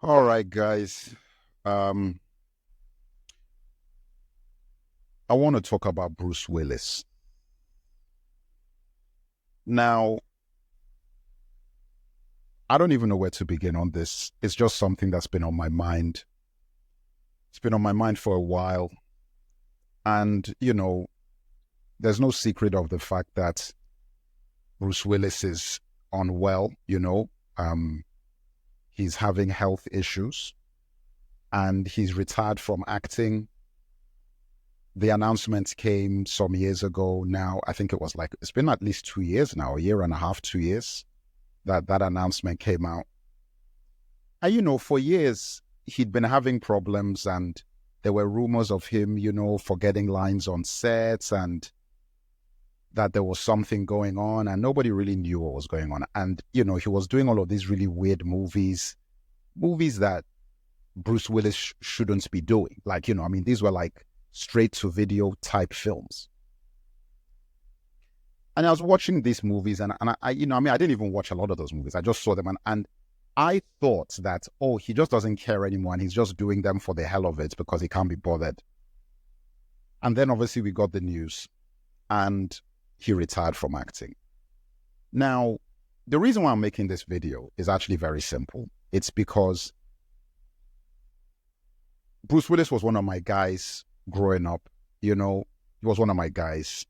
All right, guys. Um, I want to talk about Bruce Willis. Now, I don't even know where to begin on this. It's just something that's been on my mind. It's been on my mind for a while. And, there's no secret of the fact that Bruce Willis is unwell. Um, he's having health issues and he's retired from acting. The announcement came some years ago now. I think it's been at least 2 years now, a year and a half, 2 years that announcement came out. And, for years, he'd been having problems and there were rumors of him, forgetting lines on sets and that there was something going on and nobody really knew what was going on. And, he was doing all of these really weird movies that Bruce Willis shouldn't be doing. These were like straight to video type films. And I was watching these movies and I didn't even watch a lot of those movies. I just saw them and I thought that, oh, he just doesn't care anymore and he's just doing them for the hell of it because he can't be bothered. And then obviously we got the news and he retired from acting. Now, the reason why I'm making this video is actually very simple. It's because Bruce Willis was one of my guys growing up. He was one of my guys.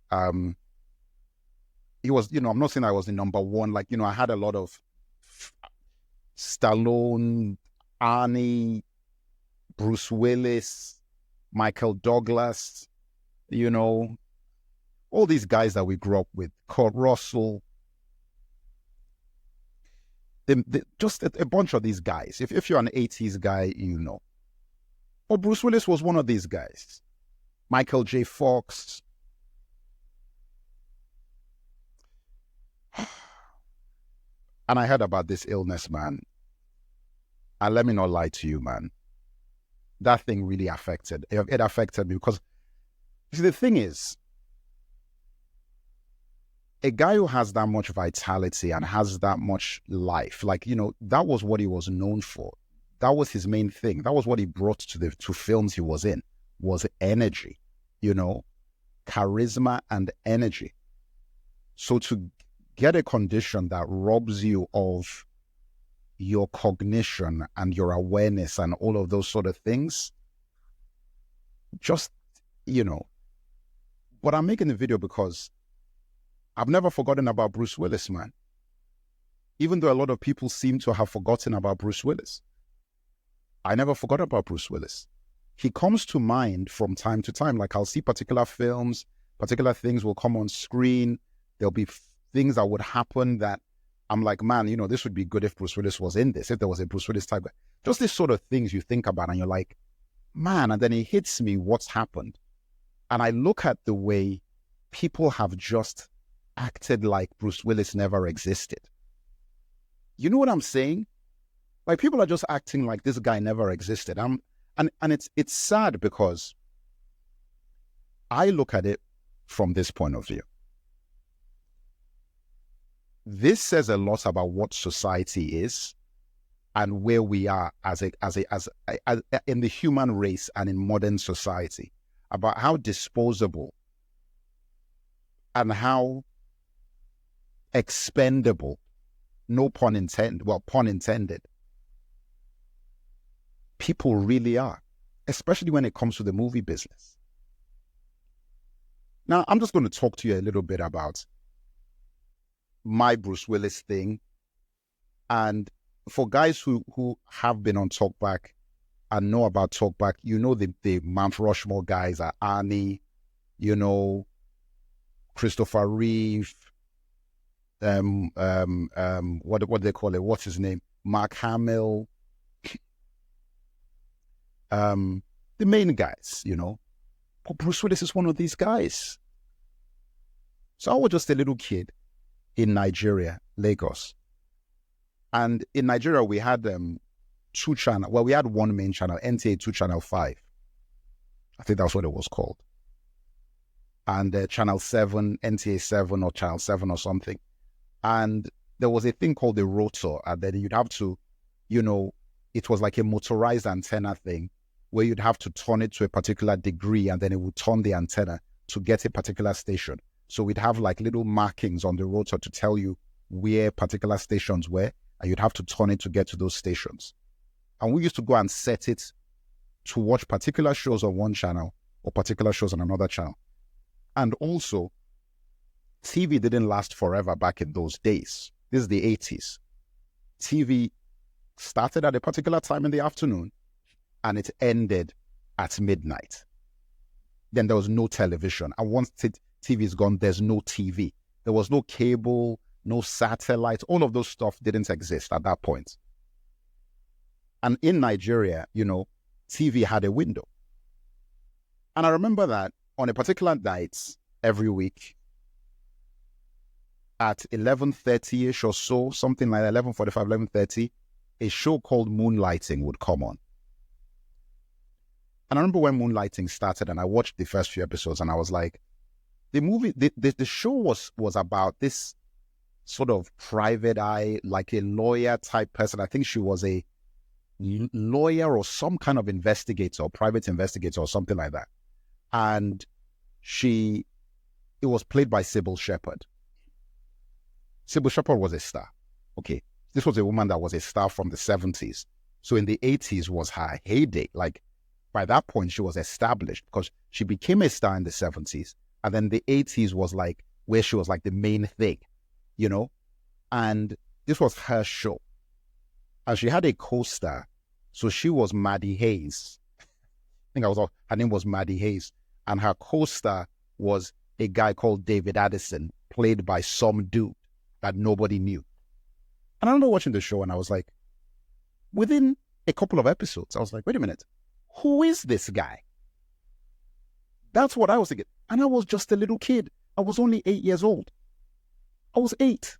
He was, I'm not saying I was the number one. I had a lot of Stallone, Arnie, Bruce Willis, Michael Douglas, all these guys that we grew up with, Kurt Russell, just a bunch of these guys. If you're an 80s guy, But Bruce Willis was one of these guys. Michael J. Fox. And I heard about this illness, man. And let me not lie to you, man. That thing really affected. It affected me because, see, the thing is, a guy who has that much vitality and has that much life, that was what he was known for. That was his main thing. That was what he brought to films he was in, was energy, charisma and energy. So to get a condition that robs you of your cognition and your awareness and all of those sort of things, just, But I'm making the video because I've never forgotten about Bruce Willis, man. Even though a lot of people seem to have forgotten about Bruce Willis, I never forgot about Bruce Willis. He comes to mind from time to time. I'll see particular films, particular things will come on screen. There'll be things that would happen that I'm like, man, this would be good if Bruce Willis was in this, if there was a Bruce Willis type. Just these sort of things you think about and you're like, man, and then it hits me what's happened. And I look at the way people have just acted like Bruce Willis never existed. You know what I'm saying? People are just acting like this guy never existed. And it's sad because I look at it from this point of view. This says a lot about what society is and where we are as in the human race and in modern society, about how disposable and how expendable, no pun intended, well, pun intended, people really are, especially when it comes to the movie business. Now, I'm just going to talk to you a little bit about my Bruce Willis thing. And for guys who have been on Talkback and know about Talkback, the Mount Rushmore guys are Arnie, Christopher Reeve, what do they call it? What's his name? Mark Hamill, the main guys, But Bruce Willis is one of these guys. So I was just a little kid in Nigeria, Lagos. And in Nigeria, we had two channels. Well, we had one main channel, NTA 2 Channel 5. I think that's what it was called. And Channel 7, NTA 7 or Channel 7 or something. And there was a thing called the rotor, and then you'd have to, it was like a motorized antenna thing where you'd have to turn it to a particular degree and then it would turn the antenna to get a particular station. So we'd have like little markings on the rotor to tell you where particular stations were, and you'd have to turn it to get to those stations. And we used to go and set it to watch particular shows on one channel or particular shows on another channel. And also, TV didn't last forever back in those days. This is the 80s. TV started at a particular time in the afternoon and it ended at midnight. Then there was no television. And once TV is gone, there's no TV. There was no cable, no satellite. All of those stuff didn't exist at that point. And in Nigeria, TV had a window. And I remember that on a particular night every week at 11:30ish or so, something like 11:45, 11:30, a show called Moonlighting would come on. And I remember when Moonlighting started and I watched the first few episodes and I was like, the show was about this sort of private eye, like a lawyer type person. I think she was a lawyer or some kind of investigator or private investigator or something like that. And it was played by Sybil Shepherd. Sybil Shepherd was a star. Okay. This was a woman that was a star from the 70s. So in the 80s was her heyday. Like by that point, she was established because she became a star in the 70s. And then the 80s was like where she was like the main thing, and this was her show. And she had a co-star. So she was Maddie Hayes. I think her name was Maddie Hayes. And her co-star was a guy called David Addison, played by some dude that nobody knew. And I remember watching the show and I was like, within a couple of episodes, I was like, wait a minute, who is this guy? That's what I was thinking. And I was just a little kid. I was only 8 years old. I was 8.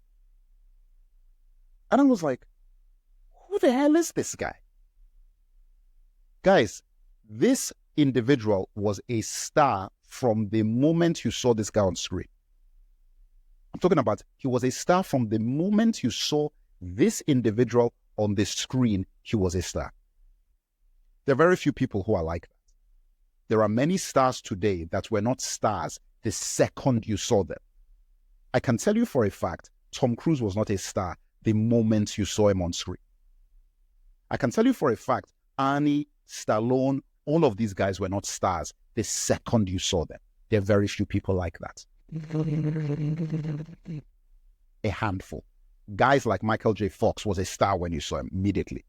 And I was like, who the hell is this guy? Guys, this individual was a star from the moment you saw this guy on screen. I'm talking about he was a star from the moment you saw this individual on the screen, he was a star. There are very few people who are like that. There are many stars today that were not stars the second you saw them. I can tell you for a fact, Tom Cruise was not a star the moment you saw him on screen. I can tell you for a fact, Arnie, Stallone, all of these guys were not stars the second you saw them. There are very few people like that. A handful. Guys like Michael J. Fox was a star when you saw him immediately.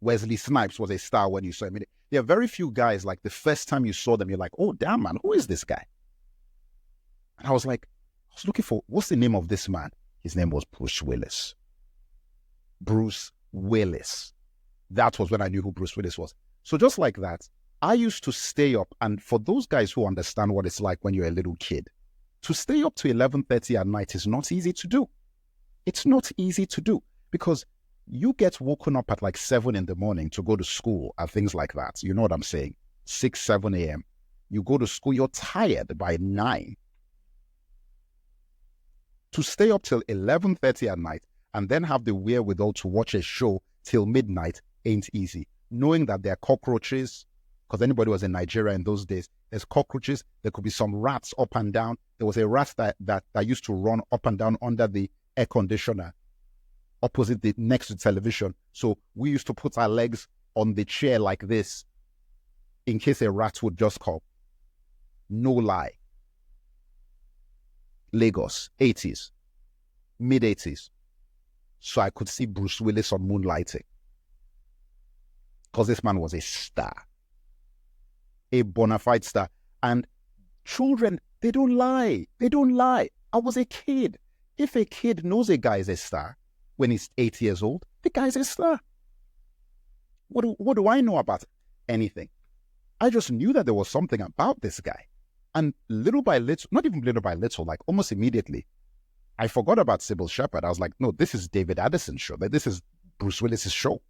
Wesley Snipes was a star when you saw him. There are very few guys like the first time you saw them, you're like, oh, damn, man, who is this guy? And I was looking for, what's the name of this man? His name was Bruce Willis. Bruce Willis. That was when I knew who Bruce Willis was. So just like that, I used to stay up, and for those guys who understand what it's like when you're a little kid, to stay up to 11:30 at night is not easy to do. It's not easy to do because you get woken up at like 7 in the morning to go to school and things like that. You know what I'm saying? 6, 7 a.m. You go to school, you're tired by 9. To stay up till 11:30 at night and then have the wherewithal to watch a show till midnight ain't easy. Knowing that there are cockroaches, because anybody was in Nigeria in those days, there's cockroaches, there could be some rats up and down. There was a rat that used to run up and down under the air conditioner opposite next to the television. So we used to put our legs on the chair like this in case a rat would just come. No lie. Lagos, 80s, mid-80s. So I could see Bruce Willis on Moonlighting. Because this man was a star. A bona fide star. And children, they don't lie. They don't lie. I was a kid. If a kid knows a guy is a star when he's 8 years old, the guy's a star. What do I know about anything? I just knew that there was something about this guy. And little by little, not even little by little, like almost immediately, I forgot about Sybil Shepherd. I was like, no, this is David Addison's show. This is Bruce Willis's show.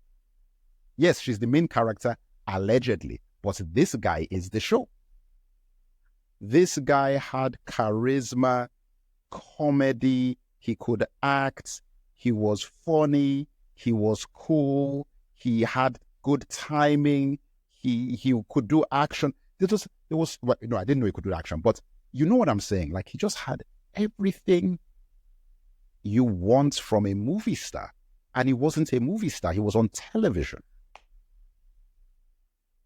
Yes, she's the main character, allegedly, but this guy is the show. This guy had charisma, comedy, he could act, he was funny, he was cool, He had good timing. He could do action. Well, no, I didn't know he could do action, but you know what I'm saying? Like, he just had everything you want from a movie star. And he wasn't a movie star. He was on television.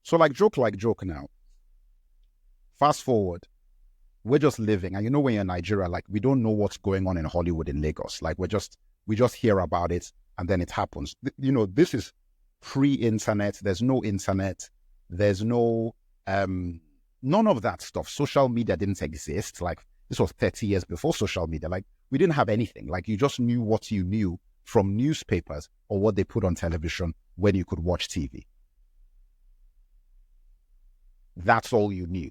So like joke now. Fast forward. We're just living. And you know, when you're in Nigeria, like, we don't know what's going on in Hollywood in Lagos. Like, we just hear about it and then it happens. You know, this is pre-internet. There's no internet. There's no, none of that stuff. Social media didn't exist. Like, this was 30 years before social media. Like, we didn't have anything. Like, you just knew what you knew from newspapers or what they put on television when you could watch TV. That's all you knew.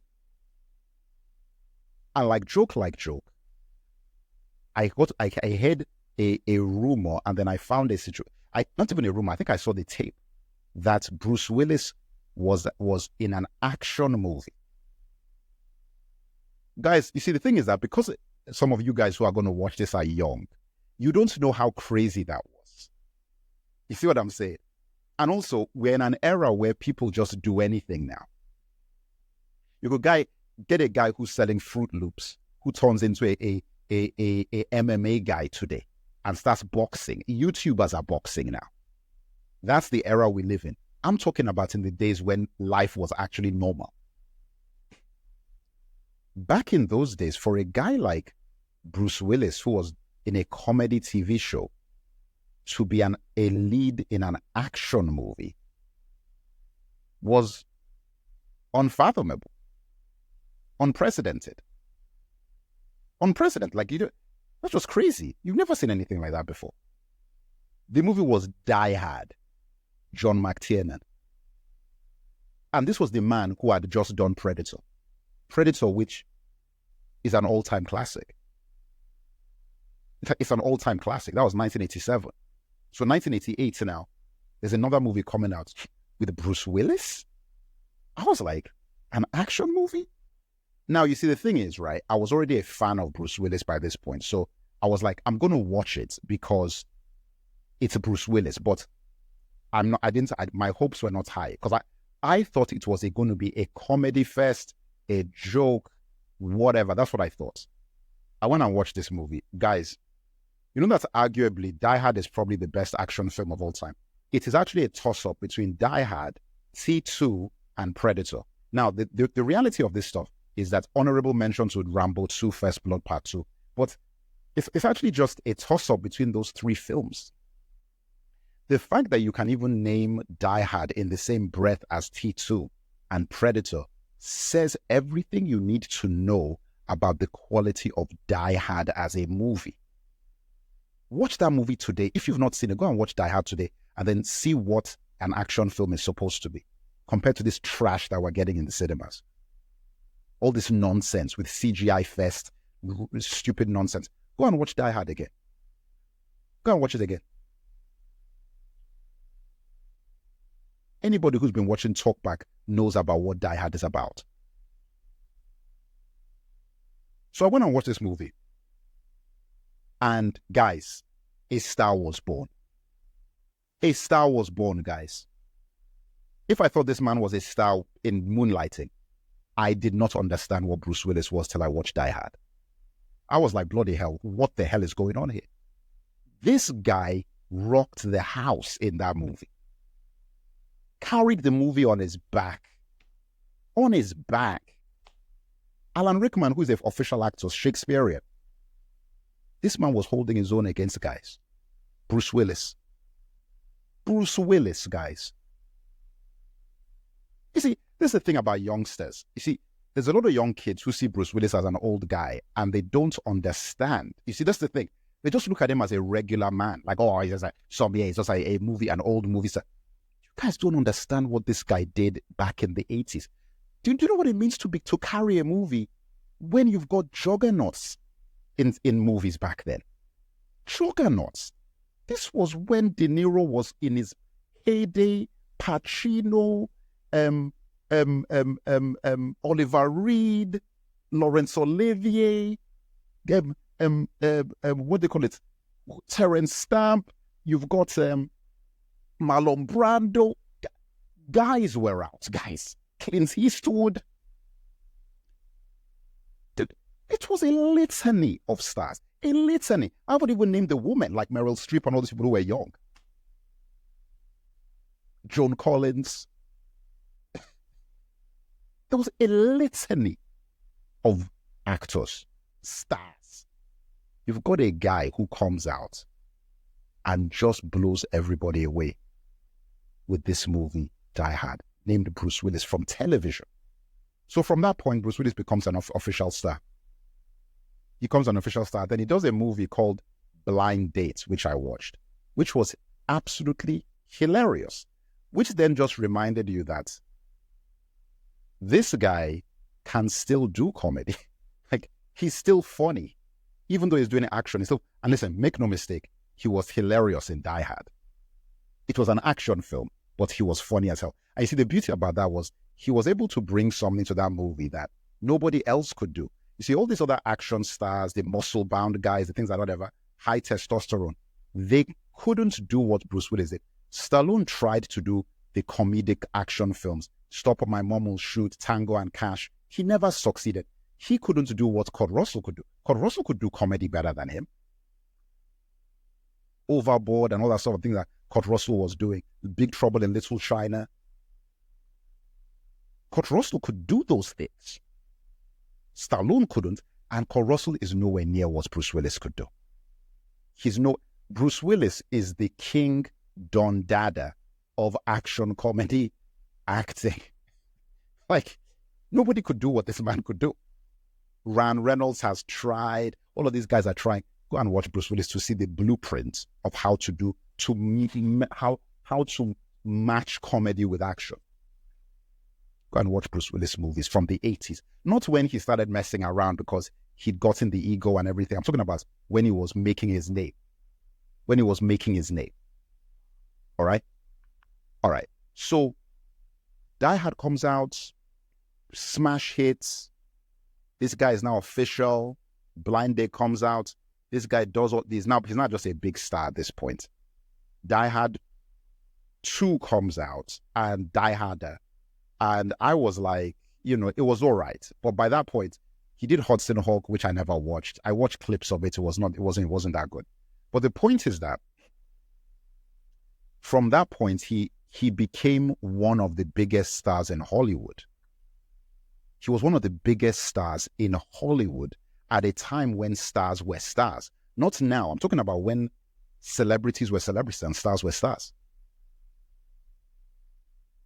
And like joke, I heard a rumor, and then I found a situation. Not even a rumor. I think I saw the tape that Bruce Willis was in an action movie. Guys, you see, the thing is that because some of you guys who are going to watch this are young, you don't know how crazy that was. You see what I'm saying? And also, we're in an era where people just do anything now. You could get a guy who's selling Fruit Loops, who turns into a MMA guy today and starts boxing. YouTubers are boxing now. That's the era we live in. I'm talking about in the days when life was actually normal. Back in those days, for a guy like Bruce Willis, who was in a comedy TV show, to be a lead in an action movie was unfathomable. Unprecedented. Like, that's just crazy. You've never seen anything like that before. The movie was Die Hard, John McTiernan. And this was the man who had just done Predator. Predator, which is an all-time classic. It's an all-time classic. That was 1987. So 1988 now, there's another movie coming out with Bruce Willis. I was like, an action movie? Now, you see, the thing is, right, I was already a fan of Bruce Willis by this point. So I was like, I'm going to watch it because it's a Bruce Willis. But my hopes were not high because I thought it was going to be a comedy fest, a joke, whatever. That's what I thought. I went and watched this movie. Guys, you know that arguably Die Hard is probably the best action film of all time. It is actually a toss-up between Die Hard, T2, and Predator. Now, the reality of this stuff is that honorable mentions with Rambo 2, First Blood Part 2. But it's actually just a toss-up between those three films. The fact that you can even name Die Hard in the same breath as T2 and Predator says everything you need to know about the quality of Die Hard as a movie. Watch that movie today. If you've not seen it, go and watch Die Hard today and then see what an action film is supposed to be compared to this trash that we're getting in the cinemas. All this nonsense with CGI fest, stupid nonsense. Go and watch Die Hard again. Go and watch it again. Anybody who's been watching Talkback knows about what Die Hard is about. So I went and watched this movie. And guys, a star was born. A star was born, guys. If I thought this man was a star in Moonlighting, I did not understand what Bruce Willis was till I watched Die Hard. I was like, bloody hell, what the hell is going on here? This guy rocked the house in that movie. Carried the movie on his back. On his back. Alan Rickman, who is the official actor, Shakespearean. This man was holding his own against guys. Bruce Willis. Bruce Willis, guys. You see, this is the thing about youngsters. You see, there's a lot of young kids who see Bruce Willis as an old guy and they don't understand. You see, that's the thing. They just look at him as a regular man. Like, oh, he's just like he's just like a movie, an old movie. So, you guys don't understand what this guy did back in the 80s. Do you know what it means to carry a movie when you've got juggernauts in movies back then? Juggernauts. This was when De Niro was in his heyday. Pacino, Oliver Reed, Laurence Olivier, what do they call it? Terence Stamp. You've got Marlon Brando. Guys were out, guys. Clint Eastwood. It was a litany of stars. A litany. I would even name the women like Meryl Streep and all these people who were young. Joan Collins. There was a litany of actors, stars. You've got a guy who comes out and just blows everybody away with this movie, Die Hard, named Bruce Willis, from television. So from that point, Bruce Willis becomes an official star. He becomes an official star. Then he does a movie called Blind Date, which I watched, which was absolutely hilarious, which then just reminded you that this guy can still do comedy. Like, he's still funny. Even though he's doing action, and listen, make no mistake, he was hilarious in Die Hard. It was an action film, but he was funny as hell. And you see, the beauty about that was he was able to bring something to that movie that nobody else could do. You see, all these other action stars, the muscle-bound guys, the things like whatever, high testosterone, they couldn't do what Bruce Willis did. Stallone tried to do the comedic action films. Stop or My Mom Will Shoot, Tango and Cash. He never succeeded. He couldn't do what Kurt Russell could do. Kurt Russell could do comedy better than him. Overboard and all that sort of thing that Kurt Russell was doing. Big Trouble in Little China. Kurt Russell could do those things. Stallone couldn't, and Kurt Russell is nowhere near what Bruce Willis could do. Bruce Willis is the king Don Dada of action comedy acting. Like, nobody could do what this man could do. Ryan Reynolds has tried. All of these guys are trying. Go and watch Bruce Willis to see the blueprint of how to match comedy with action. Go and watch Bruce Willis movies from the 80s. Not when he started messing around because he'd gotten the ego and everything. I'm talking about when he was making his name. All right? All right. So, Die Hard comes out, smash hits. This guy is now official. Blind Date comes out. This guy does all these. Now, he's not just a big star at this point. Die Hard 2 comes out, and Die Harder. And I was like, it was all right. But by that point, he did Hudson Hawk, which I never watched. I watched clips of it. It wasn't that good. But the point is that from that point, he became one of the biggest stars in Hollywood. He was one of the biggest stars in Hollywood at a time when stars were stars. Not now. I'm talking about when celebrities were celebrities and stars were stars.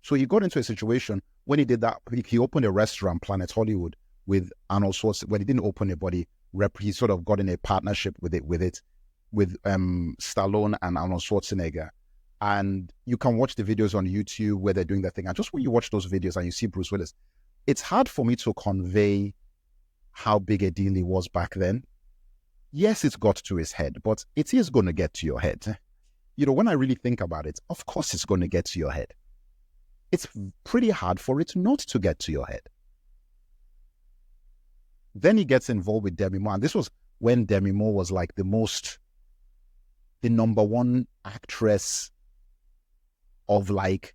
So he got into a situation when he did that. He opened a restaurant, Planet Hollywood, with Arnold Schwarzenegger. Well, he didn't open it, but he sort of got in a partnership with Stallone and Arnold Schwarzenegger. And you can watch the videos on YouTube where they're doing that thing. And just when you watch those videos and you see Bruce Willis, it's hard for me to convey how big a deal he was back then. Yes, it's got to his head, but it is going to get to your head. When I really think about it, of course it's going to get to your head. It's pretty hard for it not to get to your head. Then he gets involved with Demi Moore. And this was when Demi Moore was like the number one actress of like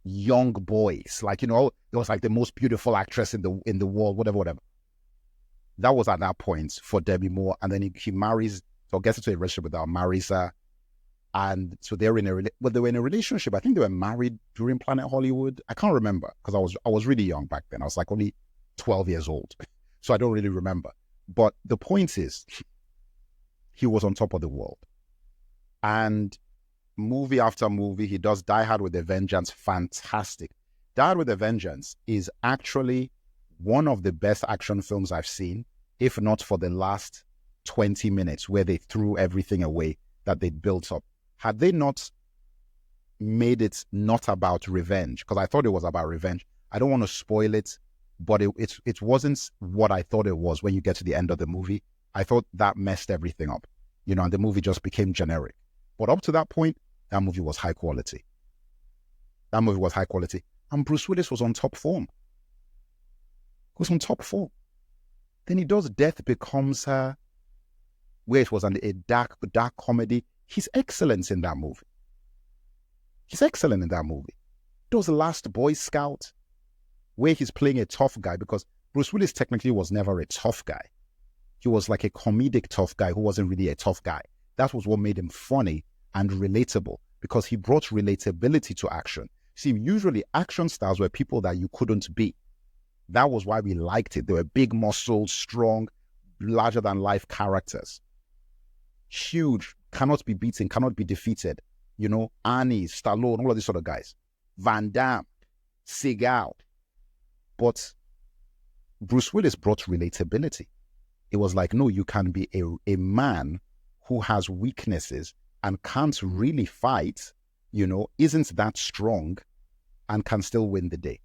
young boys. Like, it was like the most beautiful actress in the world, whatever. That was at that point for Demi Moore. And then he marries, so gets into a relationship with her, marries her. And so they were in a relationship. I think they were married during Planet Hollywood. I can't remember because I was really young back then. I was like only 12 years old. So I don't really remember. But the point is, he was on top of the world. And movie after movie, he does Die Hard with a Vengeance. Fantastic. Die Hard with a Vengeance is actually one of the best action films I've seen, if not for the last 20 minutes where they threw everything away that they'd built up. Had they not made it not about revenge, because I thought it was about revenge. I don't want to spoil it, but it wasn't what I thought it was when you get to the end of the movie. I thought that messed everything up, and the movie just became generic. But up to that point, that movie was high quality. And Bruce Willis was on top form. Then he does Death Becomes Her, where it was a dark comedy. He's excellent in that movie. He's excellent in that movie. It was The Last Boy Scout, where he's playing a tough guy, because Bruce Willis technically was never a tough guy. He was like a comedic tough guy who wasn't really a tough guy. That was what made him funny and relatable, because he brought relatability to action. See, usually action stars were people that you couldn't be. That was why we liked it. They were big muscled, strong, larger than life characters. Huge, cannot be beaten, cannot be defeated. You know, Arnie, Stallone, all of these sort of guys. Van Damme, Seagal. But Bruce Willis brought relatability. It was like, no, you can be a man who has weaknesses and can't really fight, you know, isn't that strong, and can still win the day.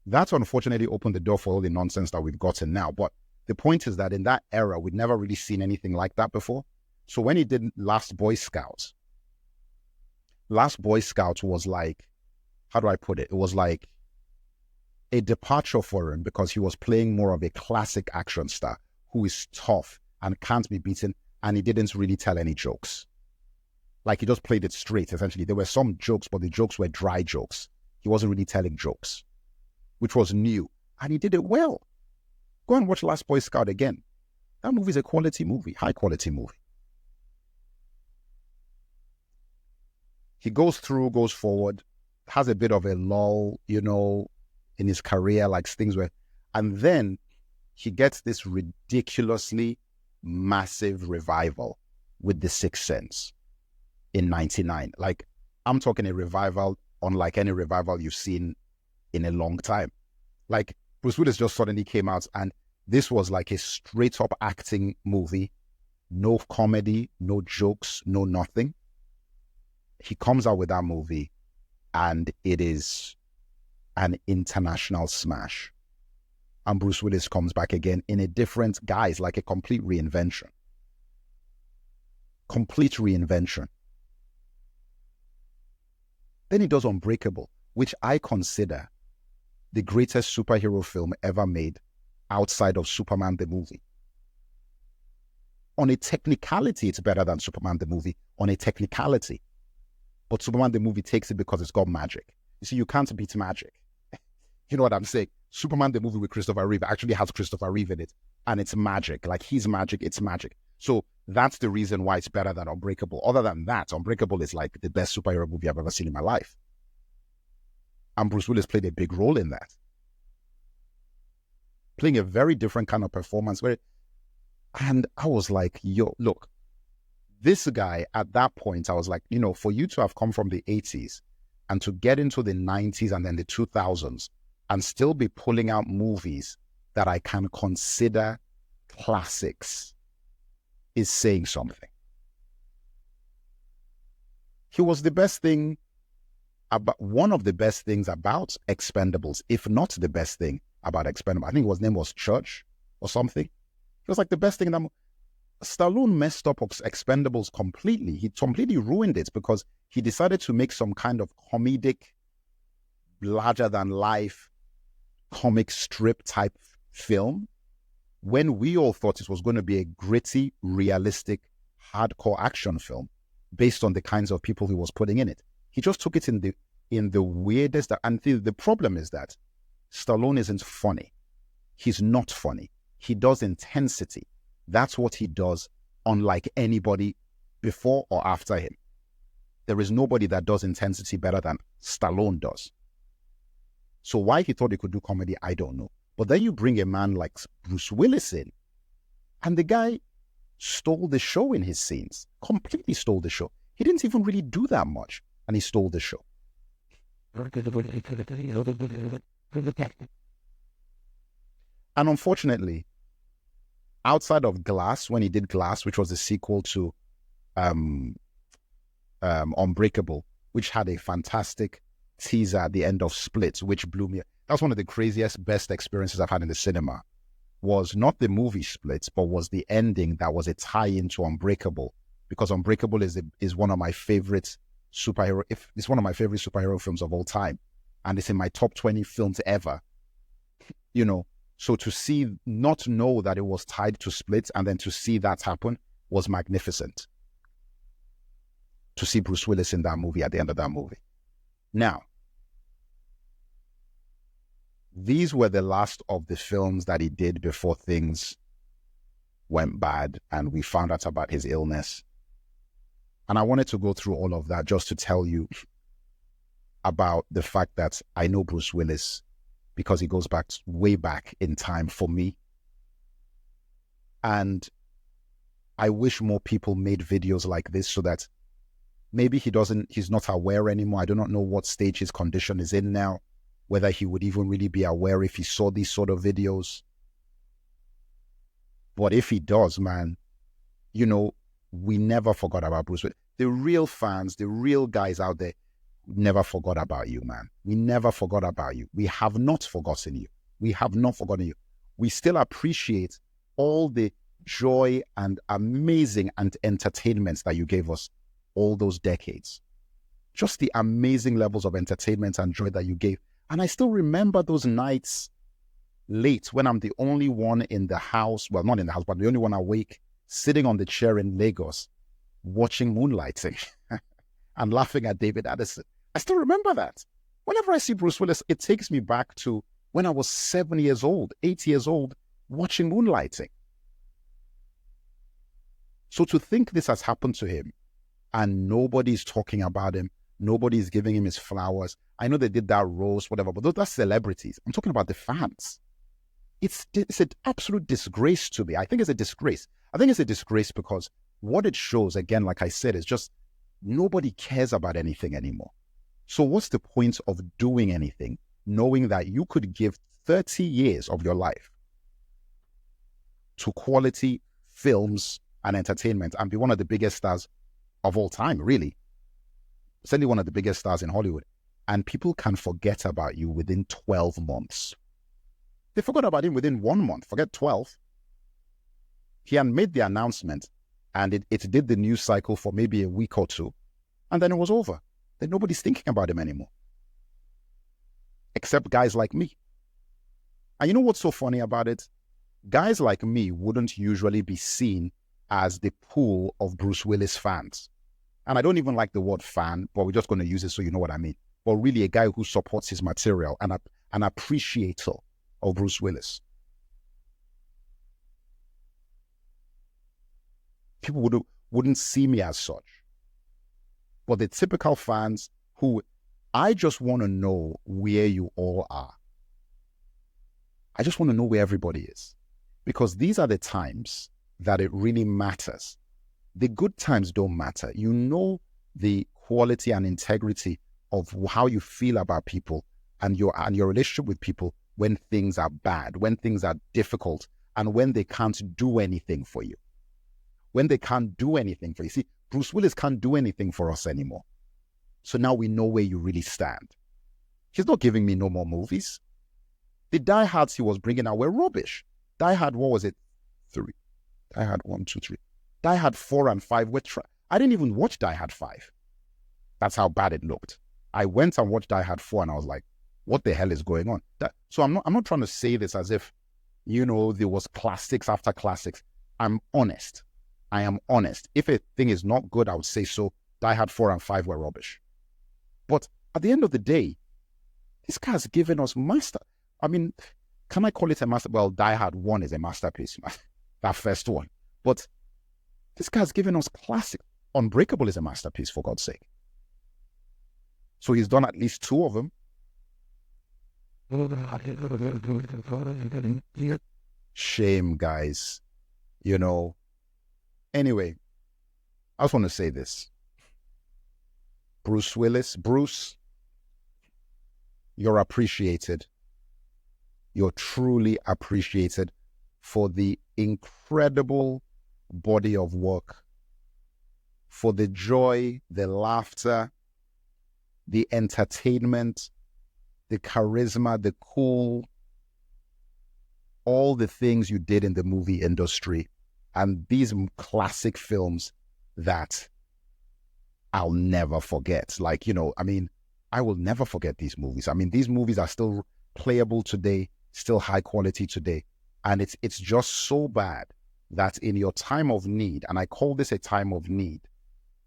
That unfortunately opened the door for all the nonsense that we've gotten now. But the point is that in that era, we'd never really seen anything like that before. So when he did Last Boy Scout was like, how do I put it? It was like a departure for him, because he was playing more of a classic action star who is tough and can't be beaten, and he didn't really tell any jokes. Like, he just played it straight, essentially. There were some jokes, but the jokes were dry jokes. He wasn't really telling jokes, which was new, and he did it well. Go and watch Last Boy Scout again. That movie is a quality movie, high quality movie. He goes forward, has a bit of a lull, you know, in his career, like things were, and then he gets this ridiculously massive revival with The Sixth Sense in 99. Like, I'm talking a revival unlike any revival you've seen in a long time. Like, Bruce Willis just suddenly came out, and this was like a straight up acting movie. No comedy, no jokes, no nothing. He comes out with that movie, and it is an international smash. And Bruce Willis comes back again in a different guise, like a complete reinvention. Complete reinvention. Then he does Unbreakable, which I consider the greatest superhero film ever made outside of Superman the movie. On a technicality, it's better than Superman the movie, on a technicality. But Superman the movie takes it because it's got magic. You see, you can't beat magic. You know what I'm saying? Superman the movie with Christopher Reeve actually has Christopher Reeve in it, and it's magic. Like, he's magic, it's magic. So that's the reason why it's better than Unbreakable. Other than that, Unbreakable is like the best superhero movie I've ever seen in my life. And Bruce Willis played a big role in that. Playing a very different kind of performance. And I was like, yo, look, this guy at that point, I was like, you know, for you to have come from the 80s and to get into the 90s and then the 2000s and still be pulling out movies that I can consider classics is saying something. He was the best thing about, one of the best things about Expendables, if not the best thing about Expendables. I think his name was Church or something. He was like the best thing in that movie. Stallone messed up Expendables completely. He completely ruined it because he decided to make some kind of comedic, larger-than-life comic strip type film when we all thought it was going to be a gritty, realistic, hardcore action film based on the kinds of people he was putting in it. He just took it in the weirdest. And the problem is that Stallone isn't funny. He's not funny. He does intensity. That's what he does, unlike anybody before or after him. There is nobody that does intensity better than Stallone does. So why he thought he could do comedy, I don't know. But then you bring a man like Bruce Willis in, and the guy stole the show in his scenes, completely stole the show. He didn't even really do that much, and he stole the show. And unfortunately, outside of Glass, when he did Glass, which was the sequel to Unbreakable, which had a fantastic teaser at the end of Split, which blew me. That's one of the craziest, best experiences I've had in the cinema. Was not the movie Split, but was the ending that was a tie-in to Unbreakable, because Unbreakable is one of my favorite superhero. It's one of my favorite superhero films of all time, and it's in my top 20 films ever. You know. So to not know that it was tied to Split, and then to see that happen was magnificent. To see Bruce Willis in that movie at the end of that movie. Now, these were the last of the films that he did before things went bad and we found out about his illness. And I wanted to go through all of that just to tell you about the fact that I know Bruce Willis because he goes back way back in time for me. And I wish more people made videos like this so that maybe he's not aware anymore. I do not know what stage his condition is in now, whether he would even really be aware if he saw these sort of videos. But if he does, man, you know, we never forgot about Bruce Willis. The real fans, the real guys out there, never forgot about you, man. We never forgot about you. We have not forgotten you. We have not forgotten you. We still appreciate all the joy and amazing and entertainments that you gave us all those decades. Just the amazing levels of entertainment and joy that you gave. And I still remember those nights late when I'm the only one in the house, well, not in the house, but the only one awake, sitting on the chair in Lagos, watching Moonlighting and laughing at David Addison. I still remember that. Whenever I see Bruce Willis, it takes me back to when I was 7 years old, 8 years old, watching Moonlighting. So to think this has happened to him and nobody's talking about him, nobody's giving him his flowers. I know they did that roast, whatever, but those are celebrities. I'm talking about the fans. It's an absolute disgrace to me. I think it's a disgrace. I think it's a disgrace because what it shows, again, like I said, is just nobody cares about anything anymore. So what's the point of doing anything knowing that you could give 30 years of your life to quality films and entertainment and be one of the biggest stars of all time, really? Certainly one of the biggest stars in Hollywood. And people can forget about you within 12 months. They forgot about him within 1 month, forget 12. He had made the announcement and it did the news cycle for maybe a week or two. And then it was over. Then nobody's thinking about him anymore. Except guys like me. And you know what's so funny about it? Guys like me wouldn't usually be seen as the pool of Bruce Willis fans. And I don't even like the word fan, but we're just going to use it so you know what I mean. But really a guy who supports his material and an appreciator of Bruce Willis. People wouldn't see me as such. But the typical fans who, I just want to know where you all are. I just want to know where everybody is. Because these are the times that it really matters. The good times don't matter. You know the quality and integrity of how you feel about people and your relationship with people when things are bad, when things are difficult, and when they can't do anything for you. When they can't do anything for you. See, Bruce Willis can't do anything for us anymore. So now we know where you really stand. He's not giving me no more movies. The Die Hards he was bringing out were rubbish. Die Hard, what was it? 3. Die Hard 1, 2, 3. Die Hard 4 and 5 were I didn't even watch Die Hard 5. That's how bad it looked. I went and watched Die Hard 4 and I was like, what the hell is going on? So I'm not trying to say this as if, you know, there was classics after classics. I'm honest. I am honest. If a thing is not good, I would say so. Die Hard 4 and 5 were rubbish. But at the end of the day, this guy's given us I mean, can I call it a master? Well, Die Hard 1 is a masterpiece, that first one. But this guy's given us classic. Unbreakable is a masterpiece, for God's sake. So he's done at least 2 of them. Shame, guys. You know. Anyway, I just want to say this. Bruce Willis, Bruce, you're appreciated. You're truly appreciated for the incredible body of work, for the joy, the laughter, the entertainment, the charisma, the cool, all the things you did in the movie industry, and these classic films that I'll never forget. Like, you know, I mean, I will never forget these movies. I mean, these movies are still playable today, still high quality today. And it's just so bad that in your time of need, and I call this a time of need,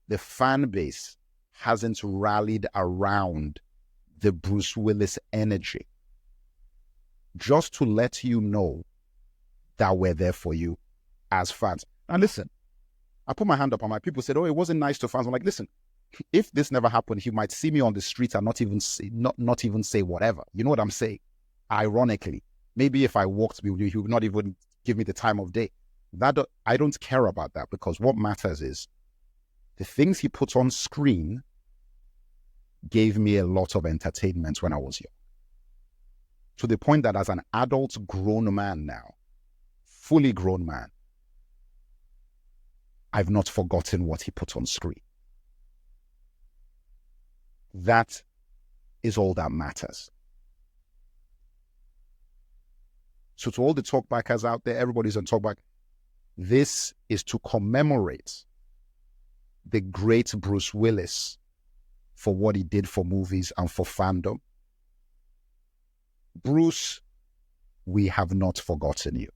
the fan base hasn't rallied around the Bruce Willis energy, just to let you know that we're there for you as fans. And listen, I put my hand up and my people said, oh, it wasn't nice to fans. I'm like, listen, if this never happened, he might see me on the street and not even say whatever. You know what I'm saying? Ironically, maybe if I walked with you, he would not even give me the time of day. I don't care about that, because what matters is the things he puts on screen gave me a lot of entertainment when I was young. To the point that as an adult grown man now, fully grown man, I've not forgotten what he put on screen. That is all that matters. So to all the talkbackers out there, everybody's on talkback, this is to commemorate the great Bruce Willis for what he did for movies and for fandom. Bruce, we have not forgotten you.